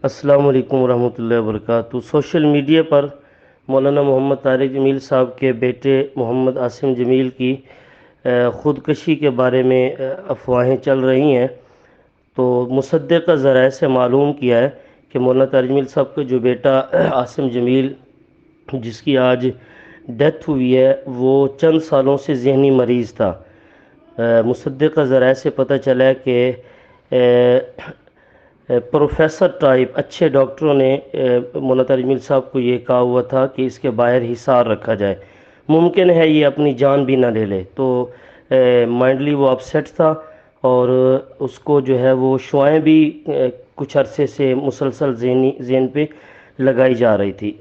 السلام علیکم ورحمۃ اللہ وبرکاتہ۔ سوشل میڈیا پر مولانا محمد طارق جمیل صاحب کے بیٹے محمد عاصم جمیل کی خودکشی کے بارے میں افواہیں چل رہی ہیں، تو مصدقہ ذرائع سے معلوم کیا ہے کہ مولانا طارق جمیل صاحب کا جو بیٹا عاصم جمیل، جس کی آج ڈیتھ ہوئی ہے، وہ چند سالوں سے ذہنی مریض تھا۔ مصدقہ ذرائع سے پتہ چلا ہے کہ پروفیسر ٹائپ اچھے ڈاکٹروں نے مولانا طارق جمیل صاحب کو یہ کہا ہوا تھا کہ اس کے باہر حصار رکھا جائے، ممکن ہے یہ اپنی جان بھی نہ لے لے، تو مائنڈلی وہ اپسیٹ تھا، اور اس کو جو ہے وہ شعائیں بھی کچھ عرصے سے مسلسل ذہن پہ لگائی جا رہی تھی۔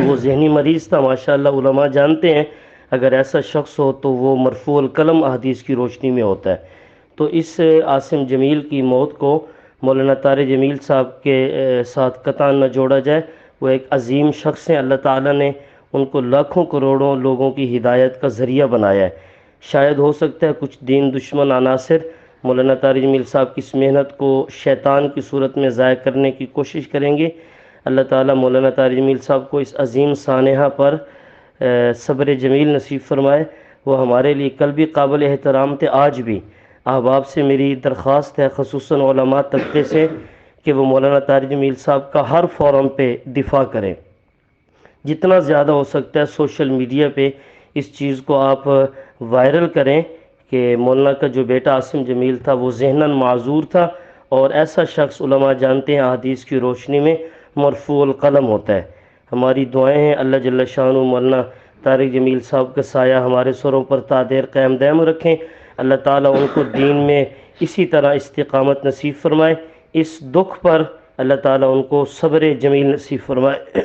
وہ ذہنی مریض تھا، ماشاءاللہ علماء جانتے ہیں اگر ایسا شخص ہو تو وہ مرفوع القلم احادیث کی روشنی میں ہوتا ہے۔ تو اس عاصم جمیل کی موت کو مولانا طارق جمیل صاحب کے ساتھ قطعاً نہ جوڑا جائے۔ وہ ایک عظیم شخص ہیں، اللہ تعالیٰ نے ان کو لاکھوں کروڑوں لوگوں کی ہدایت کا ذریعہ بنایا ہے۔ شاید ہو سکتا ہے کچھ دین دشمن عناصر مولانا طارق جمیل صاحب کی اس محنت کو شیطان کی صورت میں ضائع کرنے کی کوشش کریں گے۔ اللہ تعالیٰ مولانا طارق جمیل صاحب کو اس عظیم سانحہ پر صبر جمیل نصیب فرمائے۔ وہ ہمارے لیے کل بھی قابل احترام تھے، آج بھی۔ احباب سے میری درخواست ہے، خصوصاً علماء طبقے سے، کہ وہ مولانا طارق جمیل صاحب کا ہر فورم پہ دفاع کریں۔ جتنا زیادہ ہو سکتا ہے سوشل میڈیا پہ اس چیز کو آپ وائرل کریں کہ مولانا کا جو بیٹا عاصم جمیل تھا وہ ذہناً معذور تھا، اور ایسا شخص علماء جانتے ہیں احادیث کی روشنی میں مرفوع القلم ہوتا ہے۔ ہماری دعائیں ہیں اللہ جل شانہ مولانا طارق جمیل صاحب کا سایہ ہمارے سروں پر تا دیر قائم دائم رکھیں۔ اللہ تعالیٰ ان کو دین میں اسی طرح استقامت نصیب فرمائے۔ اس دکھ پر اللہ تعالیٰ ان کو صبر جمیل نصیب فرمائے۔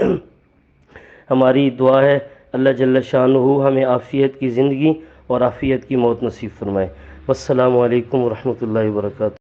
ہماری دعا ہے اللہ جل شانہ ہمیں عافیت کی زندگی اور عافیت کی موت نصیب فرمائے۔ والسلام علیکم ورحمۃ اللہ وبرکاتہ۔